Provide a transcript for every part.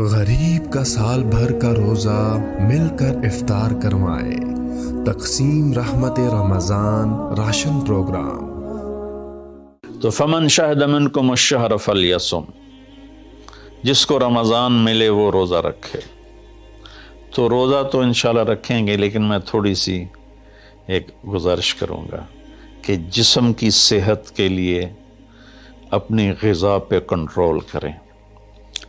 غریب کا سال بھر کا روزہ مل کر افطار کروائے، تقسیم رحمت رمضان راشن پروگرام۔ تو فمن شہد منکم الشہر فلیصم، جس کو رمضان ملے وہ روزہ رکھے۔ تو روزہ تو انشاءاللہ رکھیں گے، لیکن میں تھوڑی سی ایک گزارش کروں گا کہ جسم کی صحت کے لیے اپنی غذا پہ کنٹرول کریں۔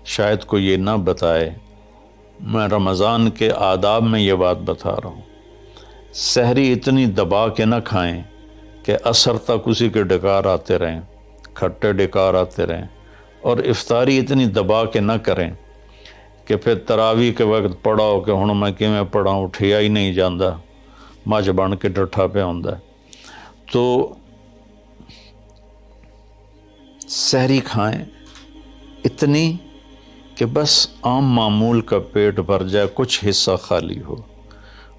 شاید کوئی یہ نہ بتائے، میں رمضان کے آداب میں یہ بات بتا رہا ہوں، سحری اتنی دبا کے نہ کھائیں کہ عصر تک اسی کے ڈکار آتے رہیں، کھٹے ڈکار آتے رہیں، اور افطاری اتنی دبا کے نہ کریں کہ پھر تراویح کے وقت پڑھاؤ کہ ہن میں کیویں پڑھاؤں، اٹھیا ہی نہیں جاندا، مجھ بن کے ڈٹھا پہ ہوندا ہے۔ تو سحری کھائیں اتنی کہ بس عام معمول کا پیٹ بھر جائے، کچھ حصہ خالی ہو،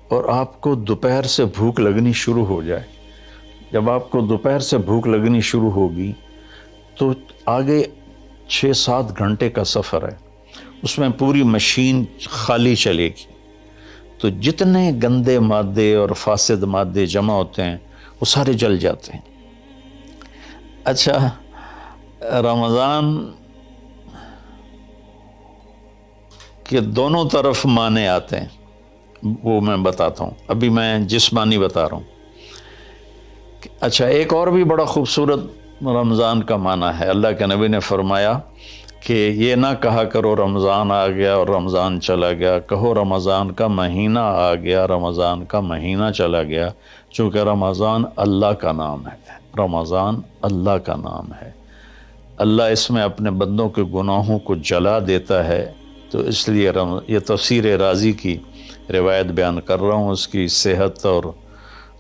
اور آپ کو دوپہر سے بھوک لگنی شروع ہو جائے۔ جب آپ کو دوپہر سے بھوک لگنی شروع ہوگی تو آگے 6-7 گھنٹے کا سفر ہے، اس میں پوری مشین خالی چلے گی، تو جتنے گندے مادے اور فاسد مادے جمع ہوتے ہیں وہ سارے جل جاتے ہیں۔ اچھا، رمضان کہ دونوں طرف معنی آتے ہیں، وہ میں بتاتا ہوں، ابھی میں جسمانی بتا رہا ہوں۔ اچھا، ایک اور بھی بڑا خوبصورت رمضان کا معنی ہے۔ اللہ کے نبی نے فرمایا کہ یہ نہ کہا کرو رمضان آ گیا اور رمضان چلا گیا، کہو رمضان کا مہینہ آ گیا، رمضان کا مہینہ چلا گیا، چونکہ رمضان اللہ کا نام ہے، رمضان اللہ کا نام ہے۔ اللہ اس میں اپنے بندوں کے گناہوں کو جلا دیتا ہے، تو اس لیے یہ تفسیر رازی کی روایت بیان کر رہا ہوں، اس کی صحت اور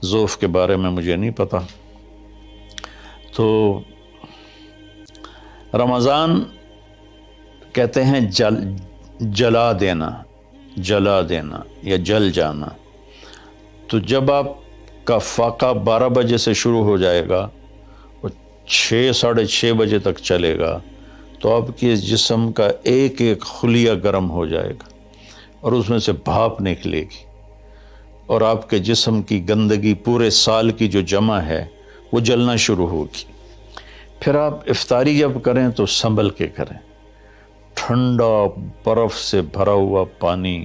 ضعف کے بارے میں مجھے نہیں پتہ۔ تو رمضان کہتے ہیں جلا دینا یا جل جانا۔ تو جب آپ کا فاقہ 12 بجے سے شروع ہو جائے گا اور 6-6:30 بجے تک چلے گا، تو آپ کے جسم کا ایک ایک خلیہ گرم ہو جائے گا اور اس میں سے بھاپ نکلے گی، اور آپ کے جسم کی گندگی پورے سال کی جو جمع ہے وہ جلنا شروع ہوگی۔ پھر آپ افطاری جب کریں تو سنبھل کے کریں، ٹھنڈا برف سے بھرا ہوا پانی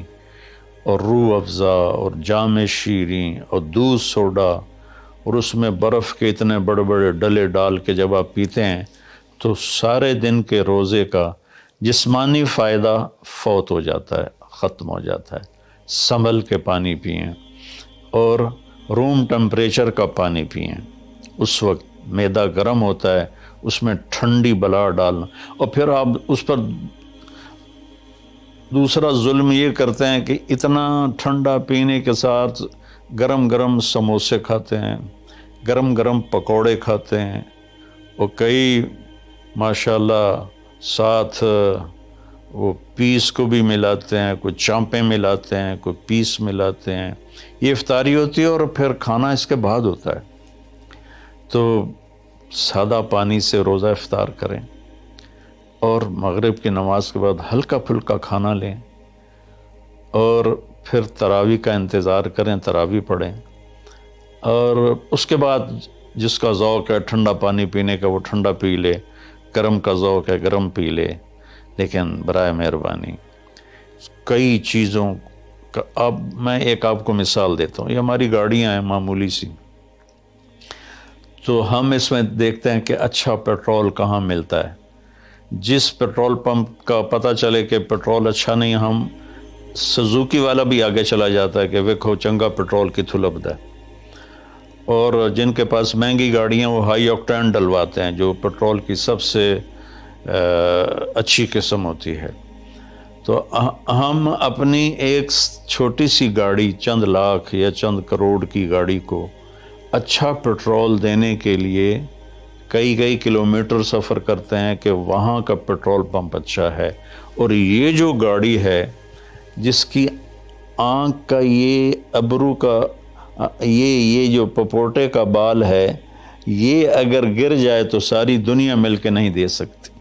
اور روح افزا اور جام شیریں اور دودھ سوڈا، اور اس میں برف کے اتنے بڑے بڑے ڈلے ڈال کے جب آپ پیتے ہیں تو سارے دن کے روزے کا جسمانی فائدہ فوت ہو جاتا ہے، ختم ہو جاتا ہے۔ سنبھل کے پانی پئیں اور روم ٹمپریچر کا پانی پئیں۔ اس وقت معدہ گرم ہوتا ہے، اس میں ٹھنڈی بلا ڈالنا، اور پھر آپ اس پر دوسرا ظلم یہ کرتے ہیں کہ اتنا ٹھنڈا پینے کے ساتھ گرم گرم سموسے کھاتے ہیں، گرم گرم پکوڑے کھاتے ہیں، اور کئی ماشاءاللہ ساتھ وہ پیس کو بھی ملاتے ہیں، کوئی چانپیں ملاتے ہیں، کوئی پیس ملاتے ہیں۔ یہ افطاری ہوتی ہے اور پھر کھانا اس کے بعد ہوتا ہے۔ تو سادہ پانی سے روزہ افطار کریں، اور مغرب کی نماز کے بعد ہلکا پھلکا کھانا لیں، اور پھر تراویح کا انتظار کریں، تراویح پڑھیں، اور اس کے بعد جس کا ذوق ہے ٹھنڈا پانی پینے کا وہ ٹھنڈا پی لے، گرم کا ذوق ہے گرم پی لے، لیکن برائے مہربانی کئی چیزوں کا، اب میں ایک آپ کو مثال دیتا ہوں۔ یہ ہماری گاڑیاں ہیں معمولی سی، تو ہم اس میں دیکھتے ہیں کہ اچھا پیٹرول کہاں ملتا ہے۔ جس پیٹرول پمپ کا پتہ چلے کہ پیٹرول اچھا نہیں، ہم سزوکی والا بھی آگے چلا جاتا ہے کہ ویکھو چنگا پیٹرول کتھوں لبدا ہے، اور جن کے پاس مہنگی گاڑیاں وہ ہائی آکٹین ڈلواتے ہیں، جو پیٹرول کی سب سے اچھی قسم ہوتی ہے۔ تو ہم اپنی ایک چھوٹی سی گاڑی، چند لاکھ یا چند کروڑ کی گاڑی کو اچھا پیٹرول دینے کے لیے کئی کلومیٹر سفر کرتے ہیں کہ وہاں کا پیٹرول پمپ اچھا ہے، اور یہ جو گاڑی ہے جس کی آنکھ کا یہ ابرو کا یہ جو پپوٹے کا بال ہے، یہ اگر گر جائے تو ساری دنیا مل کے نہیں دے سکتی۔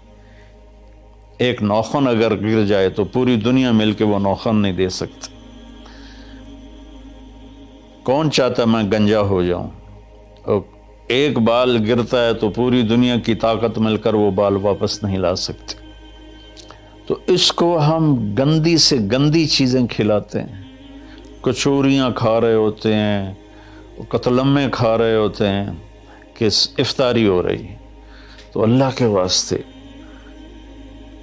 ایک نوخن اگر گر جائے تو پوری دنیا مل کے وہ نوخن نہیں دے سکتی۔ کون چاہتا میں گنجا ہو جاؤں؟ اور ایک بال گرتا ہے تو پوری دنیا کی طاقت مل کر وہ بال واپس نہیں لا سکتے۔ تو اس کو ہم گندی سے گندی چیزیں کھلاتے ہیں، کچوریاں کھا رہے ہوتے ہیں، قتلمے کھا رہے ہوتے ہیں کہ افطاری ہو رہی ہے۔ تو اللہ کے واسطے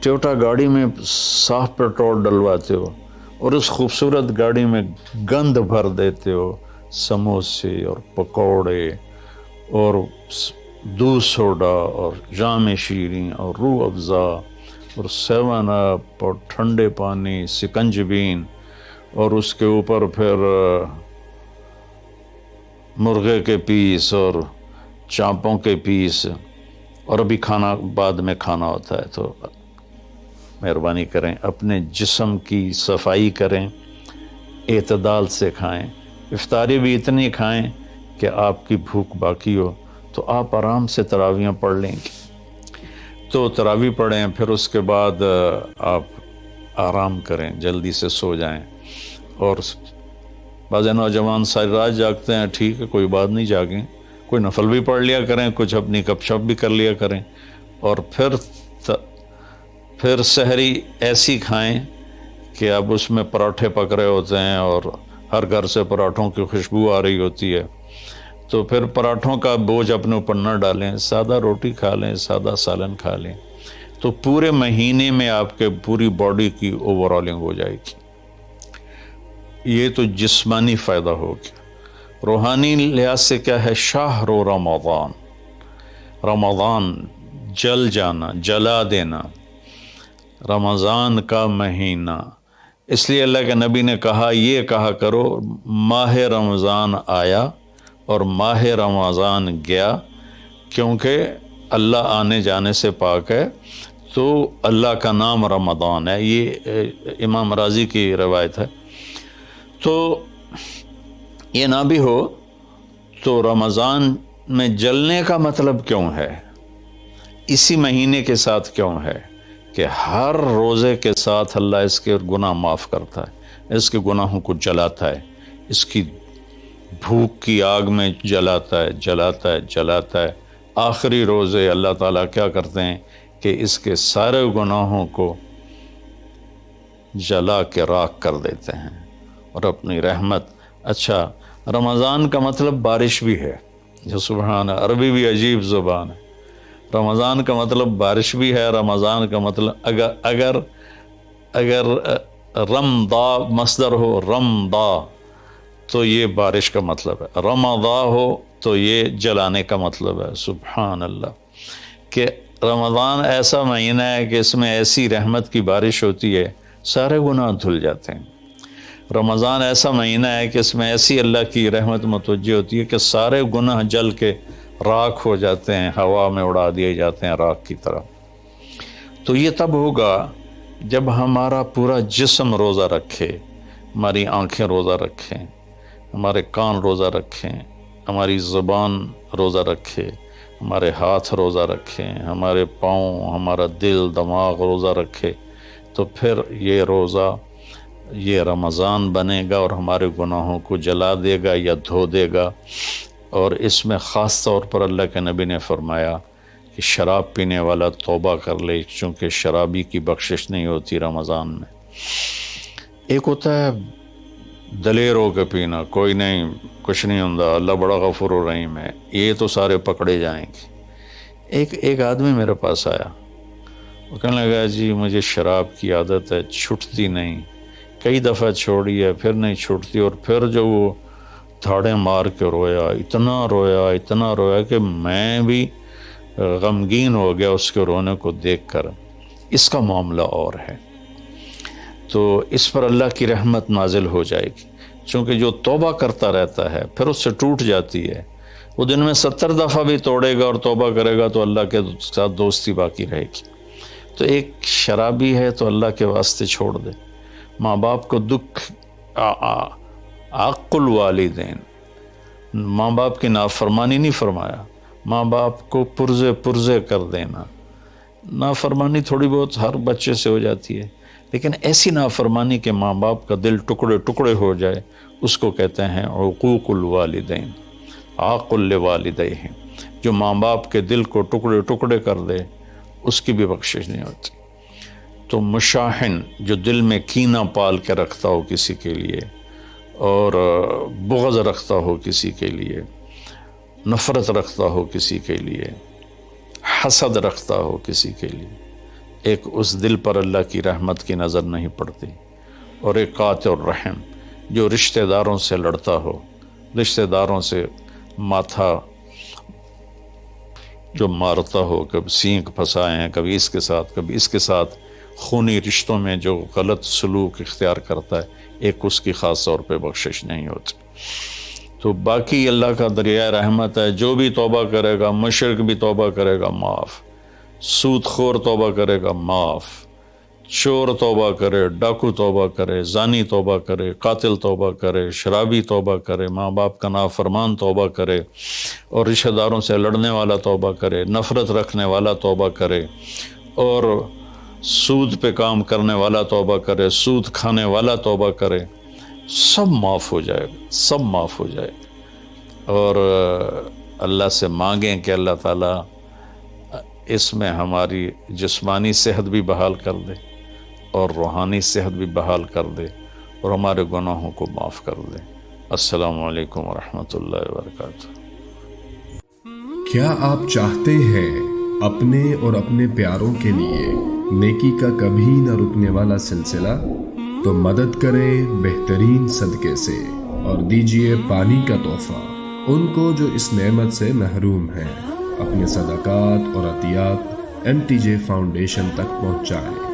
ٹویوٹا گاڑی میں صاف پیٹرول ڈلواتے ہو اور اس خوبصورت گاڑی میں گند بھر دیتے ہو، سموسے اور پکوڑے اور دودھ سوڈا اور جام شیریں اور روح افزا اور 7 اپ اور ٹھنڈے پانی، سکنجبین، اور اس کے اوپر پھر مرغے کے پیس اور چانپوں کے پیس، اور ابھی کھانا بعد میں کھانا ہوتا ہے۔ تو مہربانی کریں، اپنے جسم کی صفائی کریں، اعتدال سے کھائیں، افطاری بھی اتنی کھائیں کہ آپ کی بھوک باقی ہو، تو آپ آرام سے تراویحیں پڑھ لیں گے۔ تو تراویح پڑھیں، پھر اس کے بعد آپ آرام کریں، جلدی سے سو جائیں۔ اور بعض نوجوان ساری رات جاگتے ہیں، ٹھیک ہے، کوئی بات نہیں، جاگیں، کوئی نفل بھی پڑھ لیا کریں، کچھ اپنی گپ شپ بھی کر لیا کریں، اور پھر سحری ایسی کھائیں کہ اب اس میں پراٹھے پک رہے ہوتے ہیں اور ہر گھر سے پراٹھوں کی خوشبو آ رہی ہوتی ہے، تو پھر پراٹھوں کا بوجھ اپنے اوپر نہ ڈالیں، سادہ روٹی کھا لیں، سادہ سالن کھا لیں، تو پورے مہینے میں آپ کے پوری باڈی کی اوور آلنگ ہو جائے گی۔ یہ تو جسمانی فائدہ ہو گیا۔ روحانی لحاظ سے کیا ہے؟ شہر رمضان، رمضان جل جانا، جلا دینا، رمضان کا مہینہ۔ اس لیے اللہ کے نبی نے کہا، یہ کہا کرو ماہ رمضان آیا اور ماہ رمضان گیا، کیونکہ اللہ آنے جانے سے پاک ہے، تو اللہ کا نام رمضان ہے۔ یہ امام راضی کی روایت ہے۔ تو یہ نہ بھی ہو تو رمضان میں جلنے کا مطلب کیوں ہے؟ اسی مہینے کے ساتھ کیوں ہے کہ ہر روزے کے ساتھ اللہ اس کے گناہ معاف کرتا ہے، اس کے گناہوں کو جلاتا ہے، اس کی بھوک کی آگ میں جلاتا ہے، جلاتا ہے، جلاتا ہے۔ آخری روزے اللہ تعالیٰ کیا کرتے ہیں کہ اس کے سارے گناہوں کو جلا کے راکھ کر دیتے ہیں اور اپنی رحمت۔ اچھا، رمضان کا مطلب بارش بھی ہے، جو سبحان، عربی بھی عجیب زبان ہے۔ رمضان کا مطلب بارش بھی ہے، رمضان کا مطلب اگر رمضا مصدر ہو، رمضا، تو یہ بارش کا مطلب ہے، رمضا ہو تو یہ جلانے کا مطلب ہے۔ سبحان اللہ، کہ رمضان ایسا مہینہ ہے کہ اس میں ایسی رحمت کی بارش ہوتی ہے، سارے گناہ دھل جاتے ہیں۔ رمضان ایسا مہینہ ہے کہ اس میں ایسی اللہ کی رحمت متوجہ ہوتی ہے کہ سارے گناہ جل کے راکھ ہو جاتے ہیں، ہوا میں اڑا دیے جاتے ہیں راکھ کی طرح۔ تو یہ تب ہوگا جب ہمارا پورا جسم روزہ رکھے، ہماری آنکھیں روزہ رکھیں، ہمارے کان روزہ رکھیں، ہماری زبان روزہ رکھے، ہمارے ہاتھ روزہ رکھیں، ہمارے پاؤں، ہمارا دل، دماغ روزہ رکھے، تو پھر یہ روزہ، یہ رمضان بنے گا اور ہمارے گناہوں کو جلا دے گا یا دھو دے گا۔ اور اس میں خاص طور پر اللہ کے نبی نے فرمایا کہ شراب پینے والا توبہ کر لے، چونکہ شرابی کی بخشش نہیں ہوتی رمضان میں۔ ایک ہوتا ہے دلیر ہو کے پینا، کوئی نہیں، کچھ نہیں ہوندا، اللہ بڑا غفور الرحیم ہے، یہ تو سارے پکڑے جائیں گے۔ ایک آدمی میرے پاس آیا، وہ کہنے لگا، جی مجھے شراب کی عادت ہے، چھٹتی نہیں، کئی دفعہ چھوڑی ہے، پھر نہیں چھوٹتی، اور پھر جو وہ تھاڑے مار کے رویا، اتنا رویا کہ میں بھی غمگین ہو گیا اس کے رونے کو دیکھ کر۔ اس کا معاملہ اور ہے، تو اس پر اللہ کی رحمت نازل ہو جائے گی، چونکہ جو توبہ کرتا رہتا ہے پھر اس سے ٹوٹ جاتی ہے، وہ دن میں 70 دفعہ بھی توڑے گا اور توبہ کرے گا تو اللہ کے ساتھ دوستی باقی رہے گی۔ تو ایک شرابی ہے تو اللہ کے واسطے چھوڑ دے۔ ماں باپ کو دکھ، عق الوالدین، ماں باپ کی نافرمانی نہیں فرمایا، ماں باپ کو پرزے کر دینا، نافرمانی تھوڑی بہت ہر بچے سے ہو جاتی ہے، لیکن ایسی نافرمانی کہ ماں باپ کا دل ٹکڑے ٹکڑے ہو جائے، اس کو کہتے ہیں عقوق الوالدین، عاق لوالدیہ، جو ماں باپ کے دل کو ٹکڑے ٹکڑے کر دے اس کی بھی بخشش نہیں ہوتی۔ تو مشاحن، جو دل میں کینہ پال کے رکھتا ہو کسی کے لیے، اور بغض رکھتا ہو کسی کے لیے، نفرت رکھتا ہو کسی کے لیے، حسد رکھتا ہو کسی کے لیے، ایک اس دل پر اللہ کی رحمت کی نظر نہیں پڑتی۔ اور ایک قاطع الرحم، جو رشتہ داروں سے لڑتا ہو، رشتہ داروں سے ماتھا جو مارتا ہو، کبھی سینک پھنسائے ہیں، کبھی اس کے ساتھ کبھی اس کے ساتھ، خونی رشتوں میں جو غلط سلوک اختیار کرتا ہے، ایک اس کی خاص طور پہ بخشش نہیں ہوتی۔ تو باقی اللہ کا دریائے رحمت ہے، جو بھی توبہ کرے گا، مشرک بھی توبہ کرے گا معاف، سود خور توبہ کرے گا معاف، چور توبہ کرے، ڈاکو توبہ کرے، زانی توبہ کرے، قاتل توبہ کرے، شرابی توبہ کرے، ماں باپ کا نافرمان توبہ کرے، اور رشتہ داروں سے لڑنے والا توبہ کرے، نفرت رکھنے والا توبہ کرے، اور سود پہ کام کرنے والا توبہ کرے، سود کھانے والا توبہ کرے، سب معاف ہو جائے گا، سب معاف ہو جائے گا۔ اور اللہ سے مانگیں کہ اللہ تعالیٰ اس میں ہماری جسمانی صحت بھی بحال کر دے اور روحانی صحت بھی بحال کر دے، اور ہمارے گناہوں کو معاف کر دے۔ السلام علیکم ورحمۃ اللہ وبرکاتہ۔ کیا آپ چاہتے ہیں اپنے اور اپنے پیاروں کے لیے نیکی کا کبھی نہ رکنے والا سلسلہ؟ تو مدد کریں بہترین صدقے سے اور دیجئے پانی کا تحفہ ان کو جو اس نعمت سے محروم ہیں۔ اپنے صدقات اور عطیات MTJ فاؤنڈیشن تک پہنچائیں۔